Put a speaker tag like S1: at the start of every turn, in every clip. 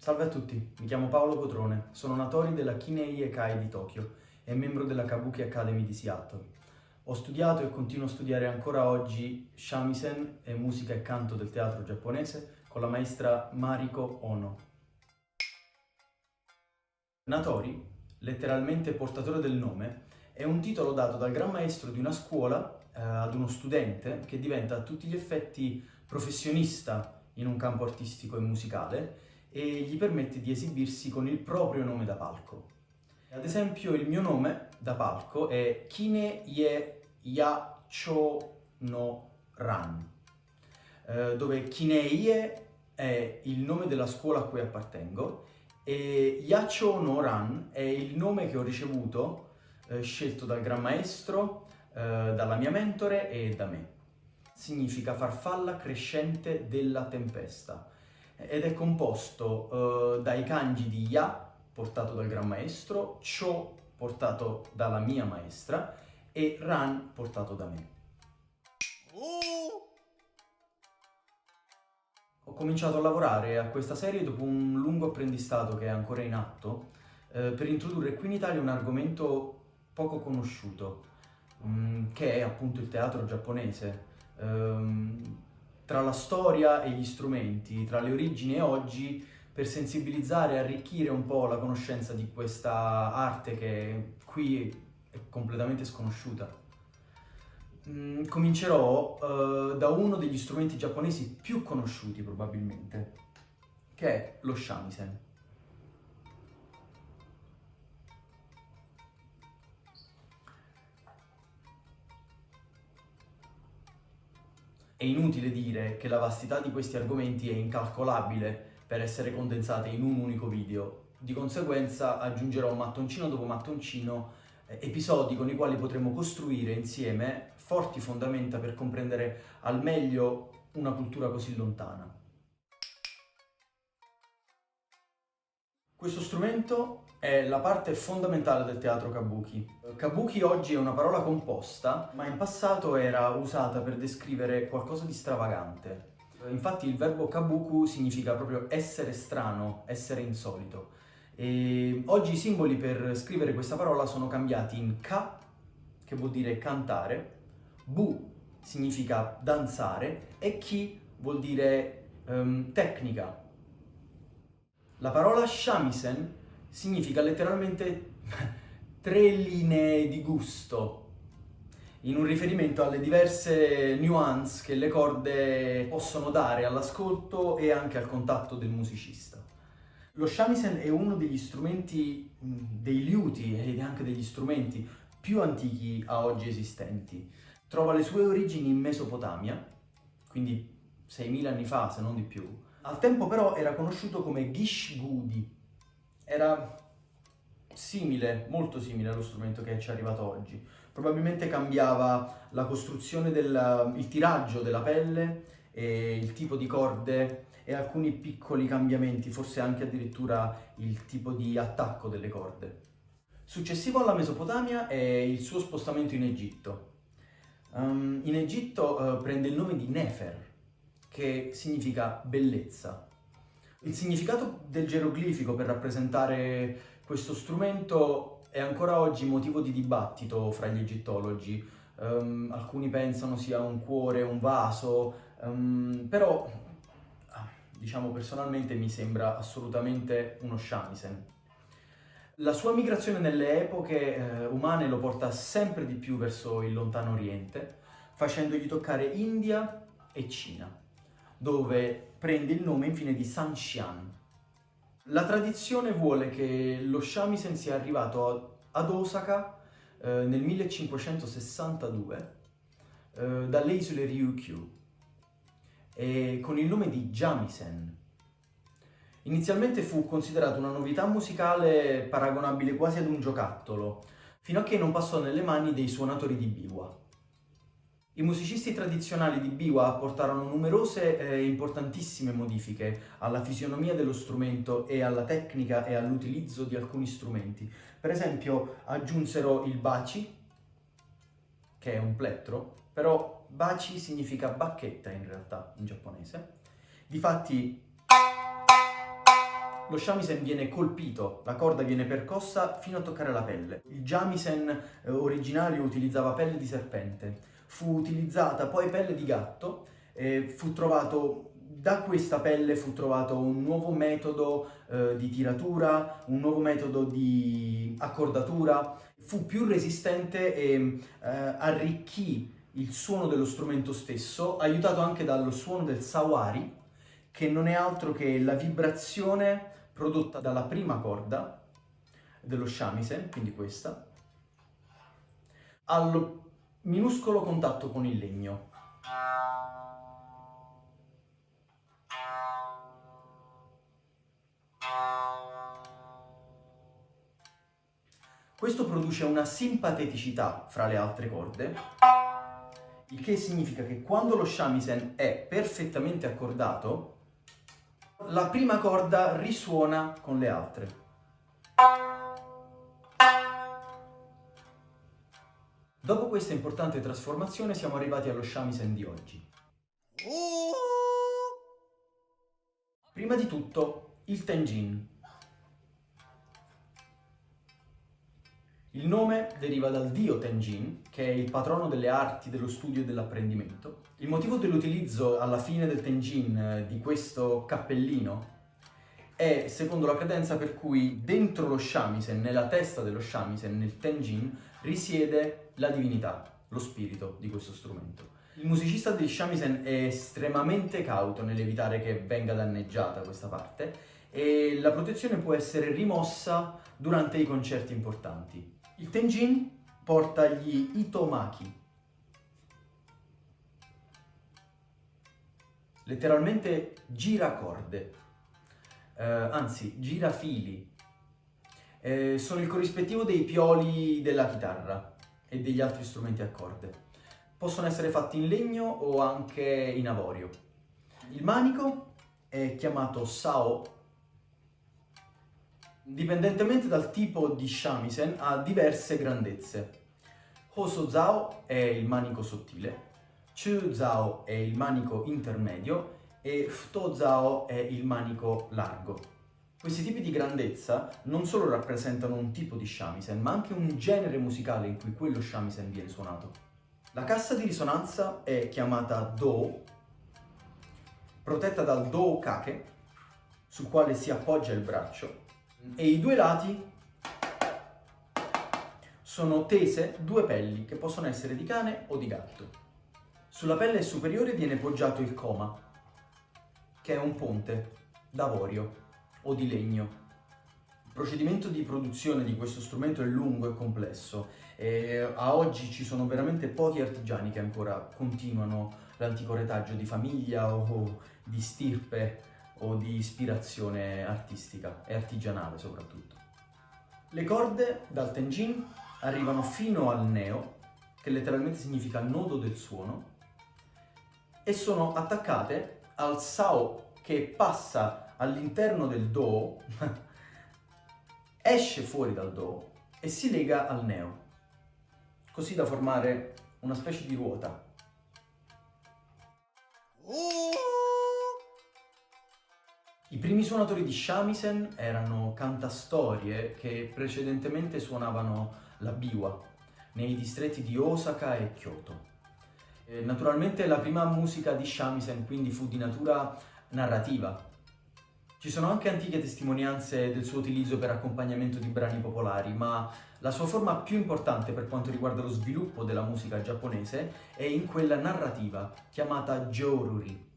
S1: Salve a tutti, mi chiamo Paolo Cotrone, sono un Natori della Kinei Ekai di Tokyo e membro della Kabuki Academy di Seattle. Ho studiato e continuo a studiare ancora oggi shamisen e musica e canto del teatro giapponese con la maestra Mariko Ono. Natori, letteralmente portatore del nome, è un titolo dato dal gran maestro di una scuola ad uno studente che diventa a tutti gli effetti professionista in un campo artistico e musicale e gli permette di esibirsi con il proprio nome da palco. Ad esempio, il mio nome da palco è Kine Ye Yacho no Ran, dove Kinei è il nome della scuola a cui appartengo e Yacho no Ran è il nome che ho ricevuto, scelto dal gran maestro, dalla mia mentore e da me. Significa farfalla crescente della tempesta ed è composto dai kanji di Ya, portato dal gran maestro, Cho, portato dalla mia maestra, e Ran, portato da me. Ho cominciato a lavorare a questa serie dopo un lungo apprendistato che è ancora in atto, per introdurre qui in Italia un argomento poco conosciuto, che è appunto il teatro giapponese. Tra la storia e gli strumenti, tra le origini e oggi, per sensibilizzare e arricchire un po' la conoscenza di questa arte che qui è completamente sconosciuta. Comincerò da uno degli strumenti giapponesi più conosciuti probabilmente, che è lo shamisen. È inutile dire che la vastità di questi argomenti è incalcolabile per essere condensate in un unico video. Di conseguenza aggiungerò mattoncino dopo mattoncino episodi con i quali potremo costruire insieme forti fondamenta per comprendere al meglio una cultura così lontana. Questo strumento è la parte fondamentale del teatro kabuki. Kabuki oggi è una parola composta, ma in passato era usata per descrivere qualcosa di stravagante. Infatti il verbo kabuku significa proprio essere strano, essere insolito. E oggi i simboli per scrivere questa parola sono cambiati in ka, che vuol dire cantare, bu significa danzare e ki vuol dire tecnica. La parola shamisen significa letteralmente 3 linee di gusto, in un riferimento alle diverse nuance che le corde possono dare all'ascolto e anche al contatto del musicista. Lo shamisen è uno degli strumenti, dei liuti ed anche degli strumenti più antichi a oggi esistenti. Trova le sue origini in Mesopotamia, quindi 6.000 anni fa, se non di più. Al tempo però era conosciuto come gishgudi. Era simile, molto simile allo strumento che ci è arrivato oggi. Probabilmente cambiava la costruzione il tiraggio della pelle, e il tipo di corde e alcuni piccoli cambiamenti, forse anche addirittura il tipo di attacco delle corde. Successivo alla Mesopotamia è il suo spostamento in Egitto. In Egitto prende il nome di Nefer, che significa bellezza. Il significato del geroglifico per rappresentare questo strumento è ancora oggi motivo di dibattito fra gli egittologi. Alcuni pensano sia un cuore, un vaso, però diciamo personalmente mi sembra assolutamente uno shamisen. La sua migrazione nelle epoche umane lo porta sempre di più verso il lontano oriente, facendogli toccare India e Cina, dove prende il nome infine di Sanxian. La tradizione vuole che lo shamisen sia arrivato ad Osaka nel 1562 dalle isole Ryukyu e con il nome di Jamisen. Inizialmente fu considerato una novità musicale paragonabile quasi ad un giocattolo, fino a che non passò nelle mani dei suonatori di biwa. I musicisti tradizionali di biwa apportarono numerose e importantissime modifiche alla fisionomia dello strumento e alla tecnica e all'utilizzo di alcuni strumenti. Per esempio aggiunsero il bachi, che è un plettro, però bachi significa bacchetta in realtà in giapponese. Difatti lo shamisen viene colpito, la corda viene percossa fino a toccare la pelle. Il shamisen originario utilizzava pelle di serpente, fu utilizzata poi pelle di gatto e da questa pelle fu trovato un nuovo metodo di tiratura, un nuovo metodo di accordatura, fu più resistente e arricchì il suono dello strumento stesso, aiutato anche dallo suono del sawari, che non è altro che la vibrazione prodotta dalla prima corda dello shamisen, quindi questa, al minuscolo contatto con il legno. Questo produce una simpateticità fra le altre corde, il che significa che quando lo shamisen è perfettamente accordato, la prima corda risuona con le altre. Dopo questa importante trasformazione siamo arrivati allo shamisen di oggi. Prima di tutto, il tenjin. Il nome deriva dal dio Tenjin, che è il patrono delle arti, dello studio e dell'apprendimento. Il motivo dell'utilizzo alla fine del Tenjin di questo cappellino è secondo la credenza per cui dentro lo shamisen, nella testa dello shamisen, nel Tenjin, risiede la divinità, lo spirito di questo strumento. Il musicista del shamisen è estremamente cauto nell'evitare che venga danneggiata questa parte e la protezione può essere rimossa durante i concerti importanti. Il tenjin porta gli itomaki, letteralmente giracorde, anzi girafili. Sono il corrispettivo dei pioli della chitarra e degli altri strumenti a corde. Possono essere fatti in legno o anche in avorio. Il manico è chiamato sao. Dipendentemente dal tipo di shamisen ha diverse grandezze. Hoso zao è il manico sottile, Chu zao è il manico intermedio e Fto zao è il manico largo. Questi tipi di grandezza non solo rappresentano un tipo di shamisen, ma anche un genere musicale in cui quello shamisen viene suonato. La cassa di risonanza è chiamata do, protetta dal do kake, sul quale si appoggia il braccio, e i due lati sono tese due pelli che possono essere di cane o di gatto. Sulla pelle superiore viene poggiato il koma, che è un ponte d'avorio o di legno. Il procedimento di produzione di questo strumento è lungo e complesso e a oggi ci sono veramente pochi artigiani che ancora continuano l'antico retaggio di famiglia o di stirpe o di ispirazione artistica e artigianale soprattutto. Le corde dal tenjin arrivano fino al neo, che letteralmente significa nodo del suono, e sono attaccate al sao che passa all'interno del do, esce fuori dal do e si lega al neo, così da formare una specie di ruota. I primi suonatori di shamisen erano cantastorie che precedentemente suonavano la biwa nei distretti di Osaka e Kyoto. Naturalmente la prima musica di shamisen quindi fu di natura narrativa. Ci sono anche antiche testimonianze del suo utilizzo per accompagnamento di brani popolari, ma la sua forma più importante per quanto riguarda lo sviluppo della musica giapponese è in quella narrativa chiamata joruri.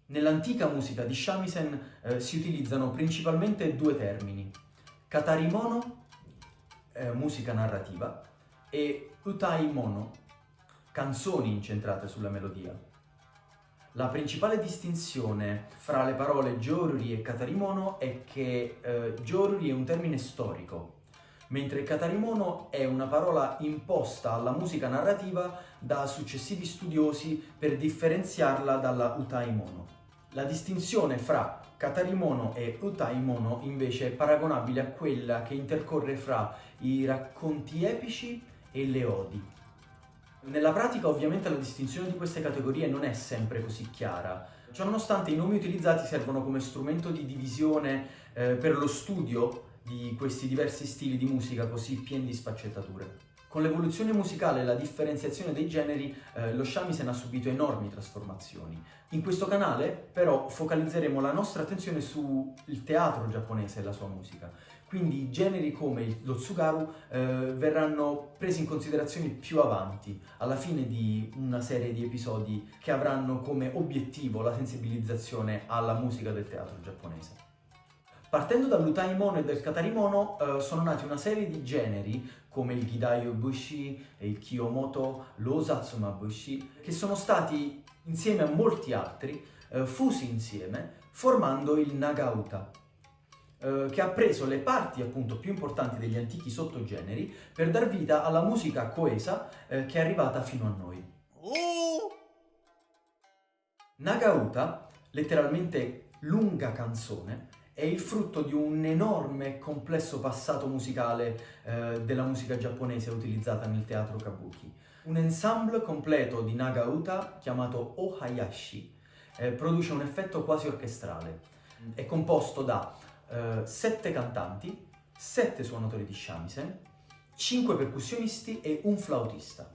S1: Nell'antica musica di shamisen si utilizzano principalmente due termini: katarimono, musica narrativa, e utaimono, canzoni incentrate sulla melodia. La principale distinzione fra le parole joruri e katarimono è che joruri è un termine storico, mentre katarimono è una parola imposta alla musica narrativa da successivi studiosi per differenziarla dalla utaimono. La distinzione fra katarimono e utaimono invece è paragonabile a quella che intercorre fra i racconti epici e le odi. Nella pratica ovviamente la distinzione di queste categorie non è sempre così chiara. Ciononostante i nomi utilizzati servono come strumento di divisione per lo studio di questi diversi stili di musica così pieni di sfaccettature. Con l'evoluzione musicale e la differenziazione dei generi, lo shamisen ha subito enormi trasformazioni. In questo canale, però, focalizzeremo la nostra attenzione sul teatro giapponese e la sua musica. Quindi generi come lo tsugaru verranno presi in considerazione più avanti, alla fine di una serie di episodi che avranno come obiettivo la sensibilizzazione alla musica del teatro giapponese. Partendo dall'utaimono e dal katarimono sono nati una serie di generi come il Gidaio Bushi, il Kiyomoto, lo Satsuma Bushi, che sono stati, insieme a molti altri, fusi insieme, formando il Nagauta, che ha preso le parti appunto più importanti degli antichi sottogeneri per dar vita alla musica coesa che è arrivata fino a noi. Nagauta, letteralmente lunga canzone, è il frutto di un enorme e complesso passato musicale della musica giapponese utilizzata nel teatro kabuki. Un ensemble completo di Nagauta, chiamato Ohayashi, produce un effetto quasi orchestrale. È composto da 7 cantanti, 7 suonatori di shamisen, 5 percussionisti e un flautista.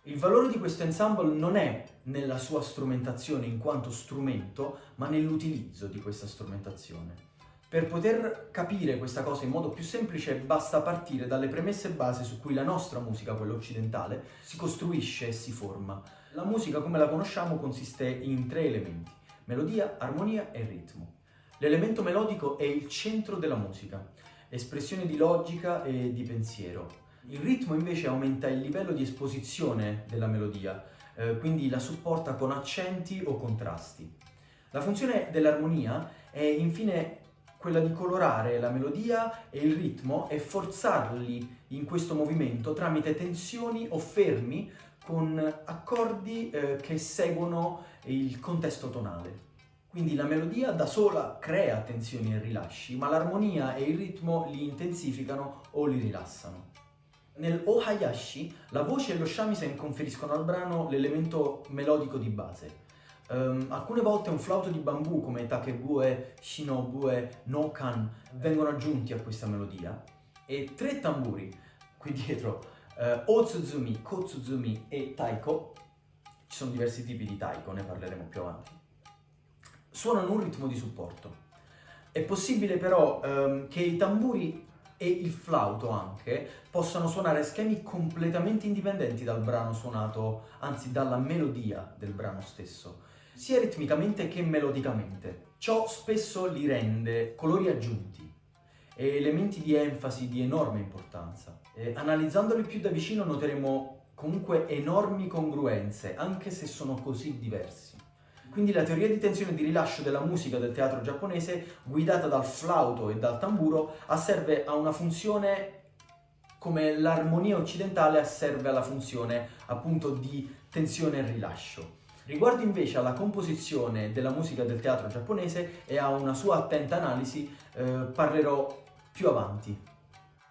S1: Il valore di questo ensemble non è nella sua strumentazione in quanto strumento, ma nell'utilizzo di questa strumentazione. Per poter capire questa cosa in modo più semplice basta partire dalle premesse base su cui la nostra musica, quella occidentale, si costruisce e si forma. La musica come la conosciamo consiste in 3 elementi: melodia, armonia e ritmo. L'elemento melodico è il centro della musica, espressione di logica e di pensiero. Il ritmo invece aumenta il livello di esposizione della melodia, quindi la supporta con accenti o contrasti. La funzione dell'armonia è infine quella di colorare la melodia e il ritmo e forzarli in questo movimento tramite tensioni o fermi con accordi che seguono il contesto tonale. Quindi la melodia da sola crea tensioni e rilasci, ma l'armonia e il ritmo li intensificano o li rilassano. Nel Ohayashi la voce e lo shamisen conferiscono al brano l'elemento melodico di base. Alcune volte un flauto di bambù come Takebue, Shinobue, Nokan vengono aggiunti a questa melodia e 3 tamburi qui dietro, Otsuzumi, Kotsuzumi e Taiko, ci sono diversi tipi di taiko, ne parleremo più avanti, suonano un ritmo di supporto. È possibile però che i tamburi e il flauto anche possano suonare schemi completamente indipendenti dal brano suonato, anzi dalla melodia del brano stesso, sia ritmicamente che melodicamente. Ciò spesso li rende colori aggiunti e elementi di enfasi di enorme importanza. Analizzandoli più da vicino noteremo comunque enormi congruenze, anche se sono così diversi. Quindi la teoria di tensione e di rilascio della musica del teatro giapponese, guidata dal flauto e dal tamburo, asserve a una funzione come l'armonia occidentale asserve alla funzione appunto di tensione e rilascio. Riguardo invece alla composizione della musica del teatro giapponese e a una sua attenta analisi, parlerò più avanti.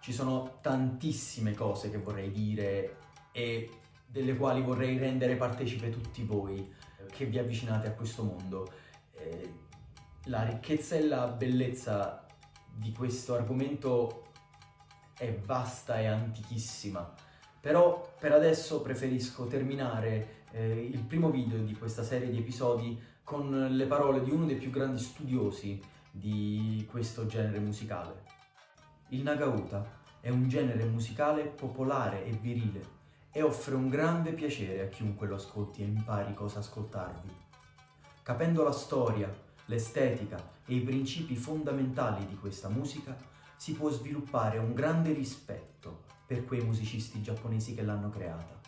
S1: Ci sono tantissime cose che vorrei dire e delle quali vorrei rendere partecipe tutti voi che vi avvicinate a questo mondo. La ricchezza e la bellezza di questo argomento è vasta e antichissima, però per adesso preferisco terminare il primo video di questa serie di episodi con le parole di uno dei più grandi studiosi di questo genere musicale. Il Nagauta è un genere musicale popolare e virile e offre un grande piacere a chiunque lo ascolti e impari cosa ascoltarvi. Capendo la storia, l'estetica e i principi fondamentali di questa musica, si può sviluppare un grande rispetto per quei musicisti giapponesi che l'hanno creata.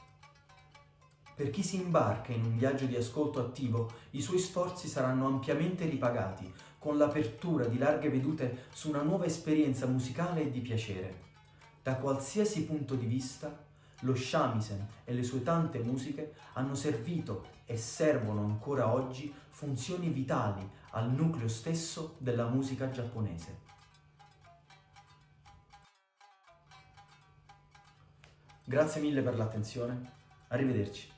S1: Per chi si imbarca in un viaggio di ascolto attivo, i suoi sforzi saranno ampiamente ripagati con l'apertura di larghe vedute su una nuova esperienza musicale e di piacere. Da qualsiasi punto di vista, lo shamisen e le sue tante musiche hanno servito e servono ancora oggi funzioni vitali al nucleo stesso della musica giapponese. Grazie mille per l'attenzione, arrivederci.